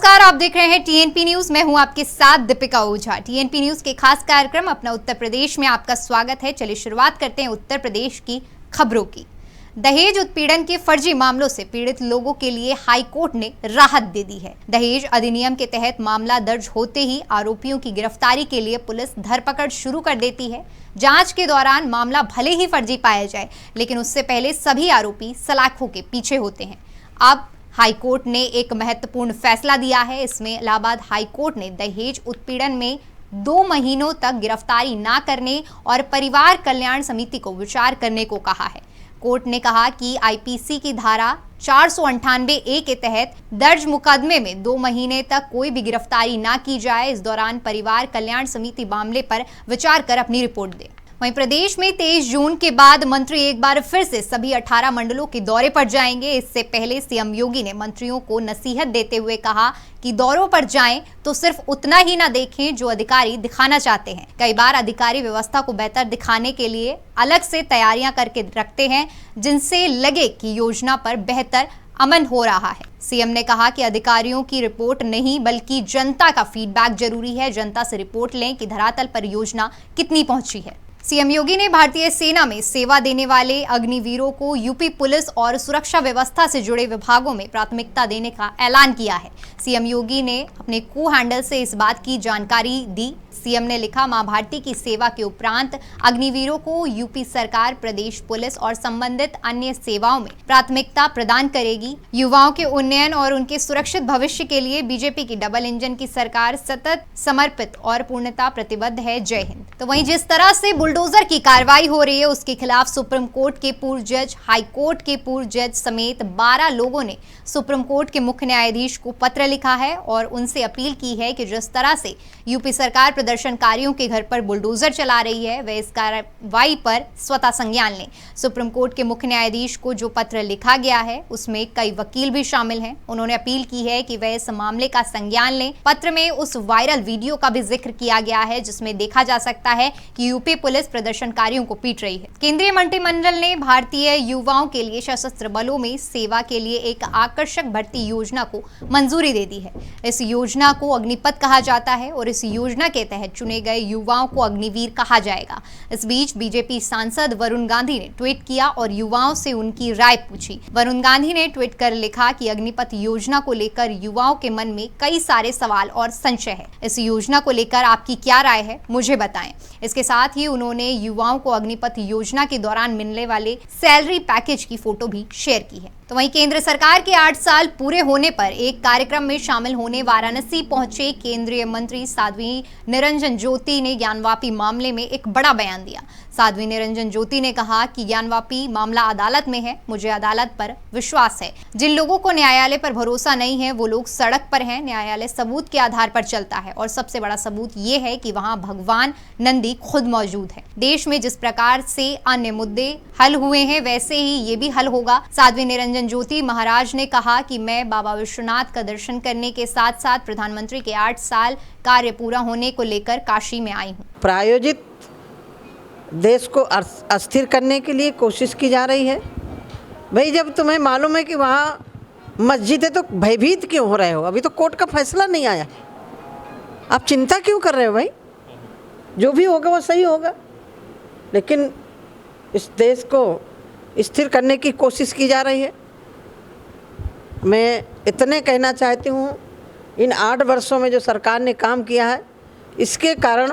नमस्कार, आप देख रहे हैं टीएनपी न्यूज। मैं हूं आपके साथ दीपिका ओझा। टीएनपी न्यूज के खास कार्यक्रम अपना उत्तर प्रदेश में आपका स्वागत है। चलिए शुरुआत करते हैं उत्तर प्रदेश की खबरों की। दहेज उत्पीड़न के फर्जी मामलों से पीड़ित लोगों के लिए हाई कोर्ट ने राहत दे दी है। दहेज अधिनियम के तहत मामला दर्ज होते ही आरोपियों की गिरफ्तारी के लिए पुलिस धरपकड़ शुरू कर देती है। जांच के दौरान मामला भले ही फर्जी पाया जाए, लेकिन उससे पहले सभी आरोपी सलाखों के पीछे होते हैं। अब हाई कोर्ट ने एक महत्वपूर्ण फैसला दिया है। इसमें इलाहाबाद हाई कोर्ट ने दहेज उत्पीड़न में 2 महीनों तक गिरफ्तारी ना करने और परिवार कल्याण समिति को विचार करने को कहा है। कोर्ट ने कहा कि आईपीसी की धारा 498A के तहत दर्ज मुकदमे में 2 महीने तक कोई भी गिरफ्तारी ना की जाए। इस दौरान परिवार कल्याण समिति मामले पर विचार कर अपनी रिपोर्ट दे। वहीं प्रदेश में 23 जून के बाद मंत्री एक बार फिर से सभी 18 मंडलों के दौरे पर जाएंगे। इससे पहले सीएम योगी ने मंत्रियों को नसीहत देते हुए कहा कि दौरों पर जाएं तो सिर्फ उतना ही ना देखें जो अधिकारी दिखाना चाहते हैं। कई बार अधिकारी व्यवस्था को बेहतर दिखाने के लिए अलग से तैयारियां करके रखते हैं, जिनसे लगे कि योजना पर बेहतर अमन हो रहा है। सीएम ने कहा कि अधिकारियों की रिपोर्ट नहीं बल्कि जनता का फीडबैक जरूरी है। जनता से रिपोर्ट लें कि धरातल पर योजना कितनी पहुंची है। सीएम योगी ने भारतीय सेना में सेवा देने वाले अग्निवीरों को यूपी पुलिस और सुरक्षा व्यवस्था से जुड़े विभागों में प्राथमिकता देने का ऐलान किया है। सीएम योगी ने अपने को हैंडल से इस बात की जानकारी दी। सीएम ने लिखा, मां भारती की सेवा के उपरांत अग्निवीरों को यूपी सरकार प्रदेश पुलिस और संबंधित अन्य सेवाओं में प्राथमिकता प्रदान करेगी। युवाओं के उन्नयन और उनके सुरक्षित भविष्य के लिए बीजेपी की डबल इंजन की सरकार सतत समर्पित और पूर्णता प्रतिबद्ध है। जय हिंद। तो वहीं जिस तरह से बुलडोजर की कार्रवाई हो रही है, उसके खिलाफ सुप्रीम कोर्ट के पूर्व जज, हाई कोर्ट के पूर्व जज समेत 12 लोगों ने सुप्रीम कोर्ट के मुख्य न्यायाधीश को पत्र लिखा है और उनसे अपील की है कि जिस तरह से यूपी सरकार प्रदर्शनकारियों के घर पर बुलडोजर चला रही है, वे इस कार्रवाई पर स्वतः संज्ञान लें। सुप्रीम कोर्ट के मुख्य न्यायाधीश को जो पत्र लिखा गया है, उसमें कई वकील भी शामिल हैं। उन्होंने अपील की है कि वे इस मामले का संज्ञान लें। पत्र में उस वायरल वीडियो का भी जिक्र किया गया है जिसमें देखा जा सकता है कि यूपी पुलिस प्रदर्शनकारियों को पीट रही है। केंद्रीय मंत्रिमंडल ने भारतीय युवाओं के लिए सशस्त्र बलों में सेवा के लिए एक आकर्षक भर्ती योजना को मंजूरी दे दी है। इस योजना को अग्निपथ कहा जाता है और इस योजना के तहत चुने गए युवाओं को अग्निवीर कहा जाएगा। इस बीच बीजेपी सांसद वरुण गांधी ने ट्वीट किया और युवाओं से उनकी राय पूछी। वरुण गांधी ने ट्वीट कर लिखा कि अग्निपथ योजना को लेकर युवाओं के मन में कई सारे सवाल और संशय है। इस योजना को लेकर आपकी क्या राय है, मुझे बताएं। इसके साथ ही उन्होंने युवाओं को अग्निपथ योजना के दौरान मिलने वाले सैलरी पैकेज की फोटो भी शेयर की है। तो वहीं केंद्र सरकार के 8 साल पूरे होने पर एक कार्यक्रम में शामिल होने वाराणसी पहुंचे केंद्रीय मंत्री साध्वी निरंजन ज्योति ने ज्ञानवापी मामले में एक बड़ा बयान दिया। साध्वी निरंजन ज्योति ने कहा कि ज्ञानवापी मामला अदालत में है, मुझे अदालत पर विश्वास है। जिन लोगों को न्यायालय पर भरोसा नहीं है वो लोग सड़क पर हैं। न्यायालय सबूत के आधार पर चलता है और सबसे बड़ा सबूत ये है कि वहां भगवान नंदी खुद मौजूद है। देश में जिस प्रकार से अन्य मुद्दे हल हुए हैं वैसे ही ये भी हल होगा। साध्वी निरंजन ज्योति महाराज ने कहा कि मैं बाबा विश्वनाथ का दर्शन करने के साथ साथ प्रधानमंत्री के 8 साल कार्य पूरा होने को लेकर काशी में आई हूँ। प्रायोजित देश को अस्थिर करने के लिए कोशिश की जा रही है। भाई जब तुम्हें मालूम है कि वहाँ मस्जिद है तो भयभीत क्यों हो रहे हो? अभी तो कोर्ट का फैसला नहीं आया, आप चिंता क्यों कर रहे हो? भाई जो भी होगा वो सही होगा, लेकिन इस देश को स्थिर करने की कोशिश की जा रही है। मैं इतने कहना चाहती हूँ, इन 8 वर्षों में जो सरकार ने काम किया है इसके कारण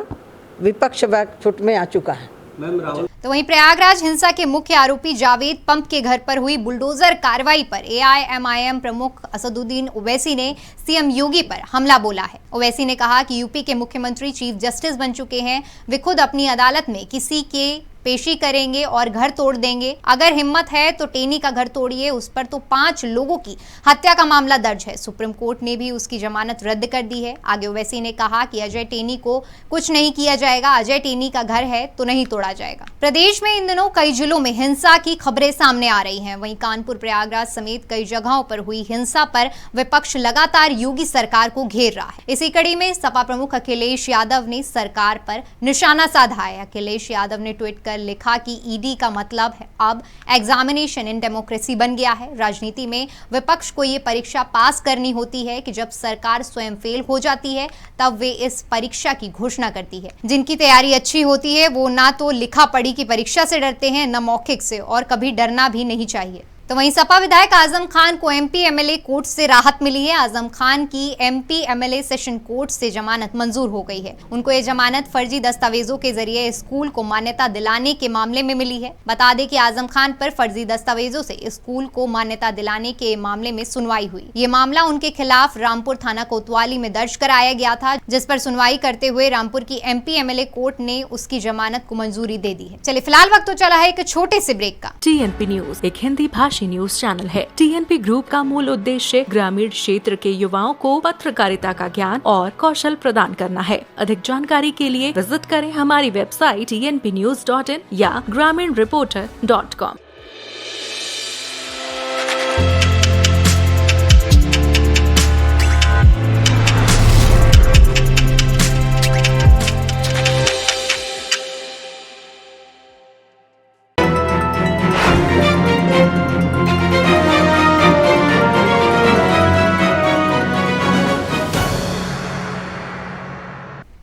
विपक्ष बैकफुट में आ चुका है। तो वहीं प्रयागराज हिंसा के मुख्य आरोपी जावेद पंप के घर पर हुई बुलडोजर कार्रवाई पर एआईएमआईएम प्रमुख असदुद्दीन ओवैसी ने सीएम योगी पर हमला बोला है। ओवैसी ने कहा कि यूपी के मुख्यमंत्री चीफ जस्टिस बन चुके हैं, वे खुद अपनी अदालत में किसी के पेशी करेंगे और घर तोड़ देंगे। अगर हिम्मत है तो टेनी का घर तोड़िए, उस पर तो 5 लोगों की हत्या का मामला दर्ज है। सुप्रीम कोर्ट ने भी उसकी जमानत रद्द कर दी है। आगे ओवैसी ने कहा कि अजय टेनी को कुछ नहीं किया जाएगा, अजय टेनी का घर है तो नहीं तोड़ा जाएगा। प्रदेश में इन दिनों कई जिलों में हिंसा की खबरें सामने आ रही हैं। वहीं कानपुर, प्रयागराज समेत कई जगहों पर हुई हिंसा पर विपक्ष लगातार योगी सरकार को घेर रहा है। इसी कड़ी में सपा प्रमुख अखिलेश यादव ने सरकार पर निशाना साधा है। अखिलेश यादव ने ट्वीट कर कर लिखा कि ईडी का मतलब है अब एग्जामिनेशन इन डेमोक्रेसी बन गया है। राजनीति में विपक्ष को ये परीक्षा पास करनी होती है कि जब सरकार स्वयं फेल हो जाती है तब वे इस परीक्षा की घोषणा करती है। जिनकी तैयारी अच्छी होती है वो ना तो लिखा पढ़ी की परीक्षा से डरते हैं न मौखिक से, और कभी डरना भी नहीं चाहिए। तो वहीं सपा विधायक आजम खान को एमपी एमएलए कोर्ट से राहत मिली है। आजम खान की एमपी एमएलए सेशन कोर्ट से जमानत मंजूर हो गई है। उनको ये जमानत फर्जी दस्तावेजों के जरिए स्कूल को मान्यता दिलाने के मामले में मिली है। बता दें कि आजम खान पर फर्जी दस्तावेजों से स्कूल को मान्यता दिलाने के मामले में सुनवाई हुई। ये मामला उनके खिलाफ रामपुर थाना कोतवाली में दर्ज कराया गया था, जिस पर सुनवाई करते हुए रामपुर की एमपी एमएलए कोर्ट ने उसकी जमानत को मंजूरी दे दी है। चलिए फिलहाल वक्त तो चला है एक छोटे से ब्रेक का। टीएनपी न्यूज एक हिंदी भाषी न्यूज चैनल है। टीएनपी ग्रुप का मूल उद्देश्य ग्रामीण क्षेत्र के युवाओं को पत्रकारिता का ज्ञान और कौशल प्रदान करना है। अधिक जानकारी के लिए विजिट करें हमारी वेबसाइट tnpnews.in या graminreporter.com।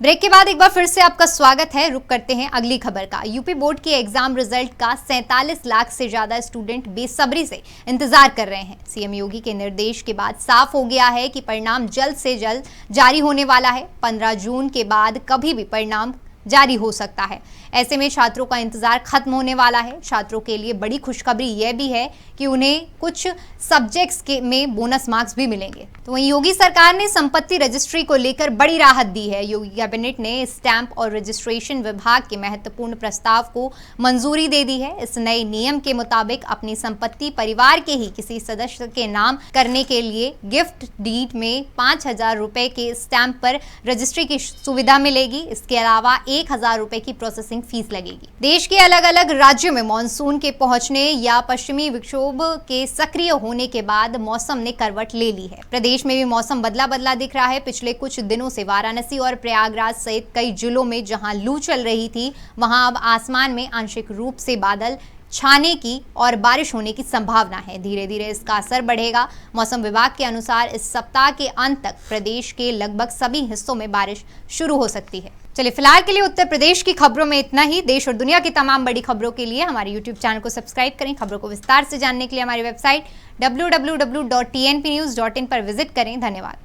ब्रेक के बाद एक बार फिर से आपका स्वागत है। रुक करते हैं अगली खबर का। यूपी बोर्ड के एग्जाम रिजल्ट का 47 लाख से ज्यादा स्टूडेंट बेसब्री से इंतजार कर रहे हैं। सीएम योगी के निर्देश के बाद साफ हो गया है कि परिणाम जल्द से जल्द जारी होने वाला है। 15 जून के बाद कभी भी परिणाम जारी हो सकता है। ऐसे में छात्रों का इंतजार खत्म होने वाला है। छात्रों के लिए बड़ी खुशखबरी यह भी है कि उन्हें कुछ सब्जेक्ट्स में बोनस मार्क्स भी मिलेंगे। तो वहीं योगी सरकार ने संपत्ति रजिस्ट्री को लेकर बड़ी राहत दी है। योगी कैबिनेट ने स्टैंप और रजिस्ट्रेशन विभाग के महत्वपूर्ण प्रस्ताव को मंजूरी दे दी है। इस नए नियम के मुताबिक अपनी संपत्ति परिवार के ही किसी सदस्य के नाम करने के लिए गिफ्ट डीड में 5,000 रुपए के स्टैंप पर रजिस्ट्री की सुविधा मिलेगी। इसके अलावा 1,000 रुपए की प्रोसेसिंग फीस लगेगी। देश के अलग अलग राज्यों में मानसून के पहुंचने या पश्चिमी विक्षोभ के सक्रिय होने के बाद मौसम ने करवट ले ली है। प्रदेश में भी मौसम बदला बदला दिख रहा है। पिछले कुछ दिनों से वाराणसी और प्रयागराज सहित कई जिलों में जहां लू चल रही थी, वहां अब आसमान में आंशिक रूप से बादल छाने की और बारिश होने की संभावना है। धीरे धीरे इसका असर बढ़ेगा। मौसम विभाग के अनुसार इस सप्ताह के अंत तक प्रदेश के लगभग सभी हिस्सों में बारिश शुरू हो सकती है। चलिए फिलहाल के लिए उत्तर प्रदेश की खबरों में इतना ही। देश और दुनिया की तमाम बड़ी खबरों के लिए हमारे YouTube चैनल को सब्सक्राइब करें। खबरों को विस्तार से जानने के लिए हमारी वेबसाइट www.tnpnews.in पर विजिट करें। धन्यवाद।